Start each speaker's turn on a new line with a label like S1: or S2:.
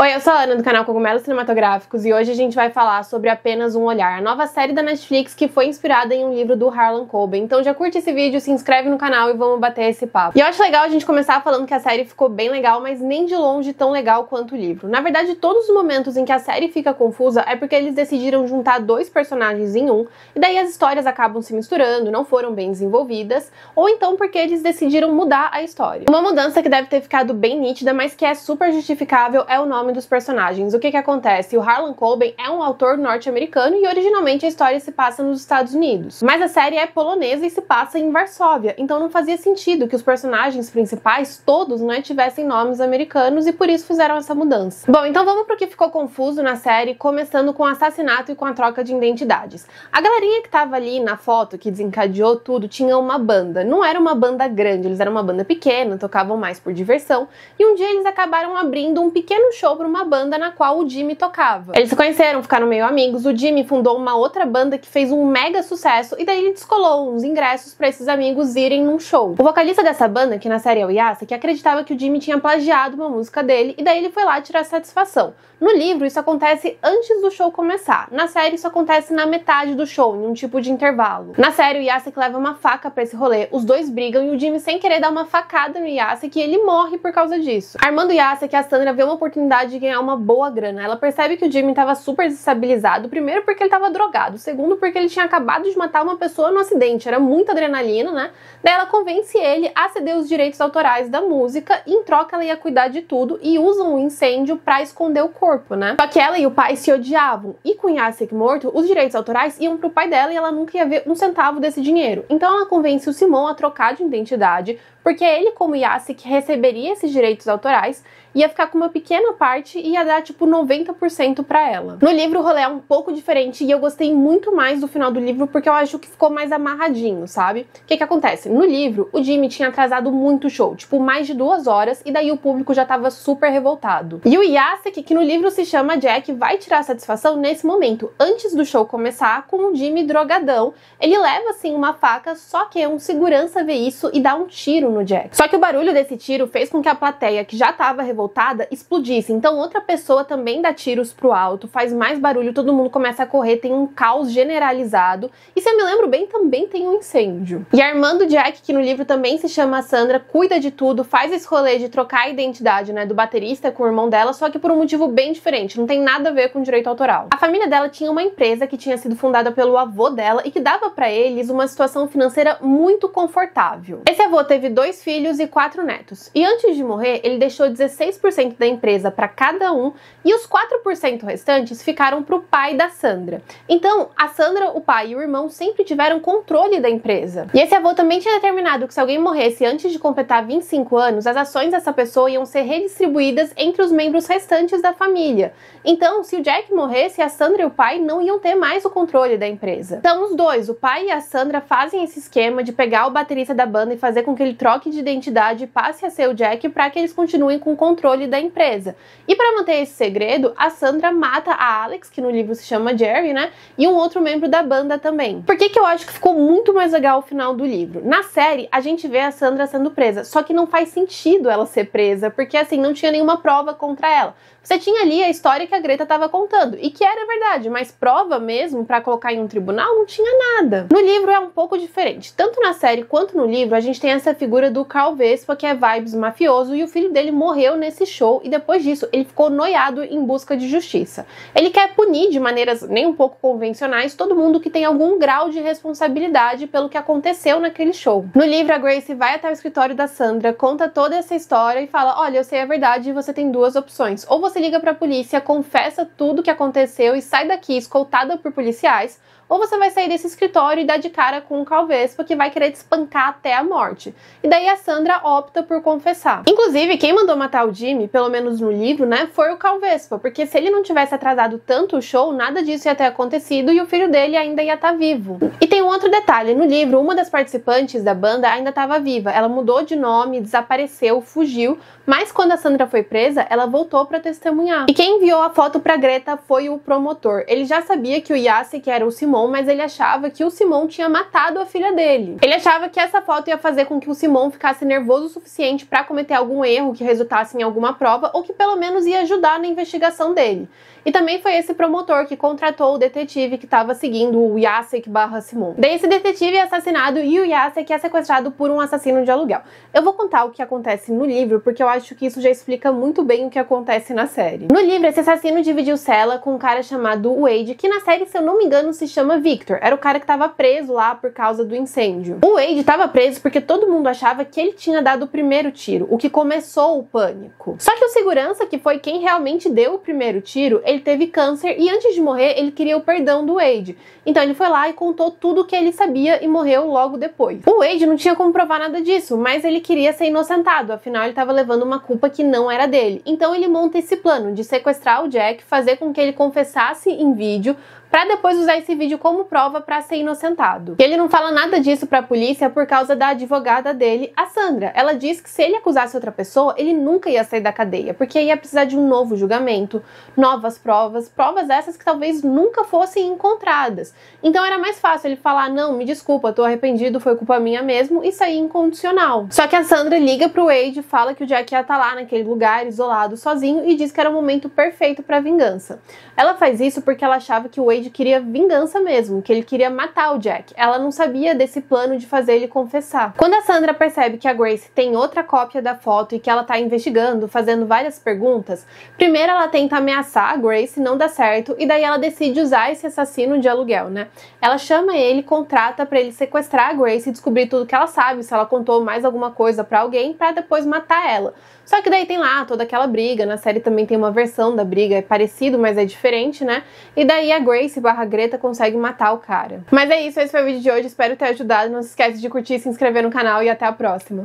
S1: Oi, eu sou a Ana do canal Cogumelos Cinematográficos e hoje a gente vai falar sobre Apenas um Olhar, a nova série da Netflix que foi inspirada em um livro do Harlan Coben. Então já curte esse vídeo, se inscreve no canal e vamos bater esse papo. E eu acho legal a gente começar falando que a série ficou bem legal, mas nem de longe tão legal quanto o livro. Na verdade, todos os momentos em que a série fica confusa é porque eles decidiram juntar dois personagens em um, e daí as histórias acabam se misturando, não foram bem desenvolvidas, ou então porque eles decidiram mudar a história. Uma mudança que deve ter ficado bem nítida, mas que é super justificável, é o nome dos personagens. O que acontece? O Harlan Coben é um autor norte-americano e originalmente a história se passa nos Estados Unidos. Mas a série é polonesa e se passa em Varsóvia, então não fazia sentido que os personagens principais, todos, tivessem nomes americanos e por isso fizeram essa mudança. Bom, então vamos pro que ficou confuso na série, começando com o assassinato e com a troca de identidades. A galerinha que tava ali na foto, que desencadeou tudo, tinha uma banda. Não era uma banda grande, eles eram uma banda pequena, tocavam mais por diversão, e um dia eles acabaram abrindo um pequeno show para uma banda na qual o Jimmy tocava. Eles se conheceram, ficaram meio amigos, o Jimmy fundou uma outra banda que fez um mega sucesso e daí ele descolou uns ingressos para esses amigos irem num show. O vocalista dessa banda, que na série é o Jacek, acreditava que o Jimmy tinha plagiado uma música dele e daí ele foi lá tirar satisfação. No livro, isso acontece antes do show começar. Na série, isso acontece na metade do show, em um tipo de intervalo. Na série, o Jacek leva uma faca pra esse rolê, os dois brigam e o Jimmy, sem querer, dá uma facada no Jacek e ele morre por causa disso. Armando o Jacek, a Sandra vê uma oportunidade de ganhar uma boa grana. Ela percebe que o Jimmy tava super desestabilizado, primeiro porque ele tava drogado, segundo porque ele tinha acabado de matar uma pessoa no acidente, era muita adrenalina, né? Daí ela convence ele a ceder os direitos autorais da música e em troca ela ia cuidar de tudo e usam o incêndio pra esconder o corpo. Só que ela e o pai se odiavam, e com Jacek morto, os direitos autorais iam pro pai dela e ela nunca ia ver um centavo desse dinheiro. Então ela convence o Simon a trocar de identidade, porque ele, como Jacek, receberia esses direitos autorais, ia ficar com uma pequena parte e ia dar tipo 90% pra ela. No livro o rolê é um pouco diferente e eu gostei muito mais do final do livro porque eu acho que ficou mais amarradinho, sabe? O que acontece? No livro, o Jimmy tinha atrasado muito o show, tipo mais de 2 horas, e daí o público já tava super revoltado. E o Jacek, que no livro se chama Jack, vai tirar satisfação nesse momento, antes do show começar, com o Jimmy drogadão. Ele leva assim uma faca, só que um segurança vê isso e dá um tiro no Jack. Só que o barulho desse tiro fez com que a plateia, que já tava revoltada, explodisse. Então outra pessoa também dá tiros pro alto, faz mais barulho, todo mundo começa a correr, tem um caos generalizado. E se eu me lembro bem, também tem um incêndio. E Armando Jack, que no livro também se chama Sandra, cuida de tudo, faz esse rolê de trocar a identidade, do baterista com o irmão dela, só que por um motivo bem diferente, não tem nada a ver com direito autoral. A família dela tinha uma empresa que tinha sido fundada pelo avô dela e que dava pra eles uma situação financeira muito confortável. Esse avô teve 2 filhos e 4 netos. E antes de morrer, ele deixou 16% da empresa para cada um e os 4% restantes ficaram pro pai da Sandra. Então, a Sandra, o pai e o irmão sempre tiveram controle da empresa. E esse avô também tinha determinado que se alguém morresse antes de completar 25 anos, as ações dessa pessoa iam ser redistribuídas entre os membros restantes da família. Então, se o Jack morresse, a Sandra e o pai não iam ter mais o controle da empresa. Então, os dois, o pai e a Sandra, fazem esse esquema de pegar o baterista da banda e fazer com que ele troque de identidade e passe a ser o Jack para que eles continuem com o controle da empresa. E para manter esse segredo, a Sandra mata a Alex, que no livro se chama Jerry, e um outro membro da banda também. Por que eu acho que ficou muito mais legal o final do livro? Na série, a gente vê a Sandra sendo presa, só que não faz sentido ela ser presa, porque assim, não tinha nenhuma prova contra ela. Você tinha ali a história que a Greta estava contando, e que era verdade, mas prova mesmo para colocar em um tribunal não tinha nada. No livro é um pouco diferente. Tanto na série quanto no livro, a gente tem essa figura do Carl Vespa, que é vibes mafioso, e o filho dele morreu nesse show, e depois disso ele ficou noiado em busca de justiça. Ele quer punir de maneiras nem um pouco convencionais todo mundo que tem algum grau de responsabilidade pelo que aconteceu naquele show. No livro, a Grace vai até o escritório da Sandra, conta toda essa história e fala: olha, eu sei a verdade e você tem 2 opções. Ou você liga pra polícia, confessa tudo o que aconteceu e sai daqui escoltada por policiais, ou você vai sair desse escritório e dar de cara com o Carl Vespa, que vai querer te espancar até a morte. E daí a Sandra opta por confessar. Inclusive, quem mandou matar o Jimmy, pelo menos no livro, foi o Carl Vespa, porque se ele não tivesse atrasado tanto o show, nada disso ia ter acontecido e o filho dele ainda ia estar vivo. E tem um outro detalhe, no livro, uma das participantes da banda ainda estava viva, ela mudou de nome, desapareceu, fugiu, mas quando a Sandra foi presa, ela voltou para testemunhar. E quem enviou a foto pra Greta foi o promotor. Ele já sabia que o Jacek era o Simon, Simon, mas ele achava que o Simon tinha matado a filha dele. Ele achava que essa foto ia fazer com que o Simon ficasse nervoso o suficiente para cometer algum erro que resultasse em alguma prova, ou que pelo menos ia ajudar na investigação dele. E também foi esse promotor que contratou o detetive que estava seguindo o Jacek / Simon. Daí esse detetive é assassinado e o Jacek é sequestrado por um assassino de aluguel. Eu vou contar o que acontece no livro, porque eu acho que isso já explica muito bem o que acontece na série. No livro, esse assassino dividiu cela com um cara chamado Wade, que na série, se eu não me engano, se chama Victor. Era o cara que estava preso lá por causa do incêndio. O Wade estava preso porque todo mundo achava que ele tinha dado o primeiro tiro, o que começou o pânico. Só que o segurança, que foi quem realmente deu o primeiro tiro, ele teve câncer e antes de morrer ele queria o perdão do Wade. Então ele foi lá e contou tudo o que ele sabia e morreu logo depois. O Wade não tinha como provar nada disso, mas ele queria ser inocentado, afinal ele estava levando uma culpa que não era dele. Então ele monta esse plano de sequestrar o Jack, fazer com que ele confessasse em vídeo, para depois usar esse vídeo como prova para ser inocentado. E ele não fala nada disso para a polícia por causa da advogada dele, a Sandra. Ela diz que se ele acusasse outra pessoa, ele nunca ia sair da cadeia, porque ia precisar de um novo julgamento, novas provas essas que talvez nunca fossem encontradas. Então era mais fácil ele falar, não, me desculpa, tô arrependido, foi culpa minha mesmo, e sair incondicional. Só que a Sandra liga pro Wade, fala que o Jack ia estar lá naquele lugar, isolado, sozinho, e diz que era o momento perfeito para vingança. Ela faz isso porque ela achava que o Wade queria vingança mesmo, que ele queria matar o Jack. Ela não sabia desse plano de fazer ele confessar. Quando a Sandra percebe que a Grace tem outra cópia da foto e que ela tá investigando, fazendo várias perguntas, primeiro ela tenta ameaçar a Grace, não dá certo, e daí ela decide usar esse assassino de aluguel, né? Ela chama ele, contrata pra ele sequestrar a Grace e descobrir tudo que ela sabe, se ela contou mais alguma coisa pra alguém, pra depois matar ela. Só que daí tem lá toda aquela briga, na série também tem uma versão da briga, é parecido, mas é diferente, né? E daí a Grace / Greta consegue matar o cara. Mas é isso, esse foi o vídeo de hoje, espero ter ajudado. Não se esquece de curtir, se inscrever no canal e até a próxima.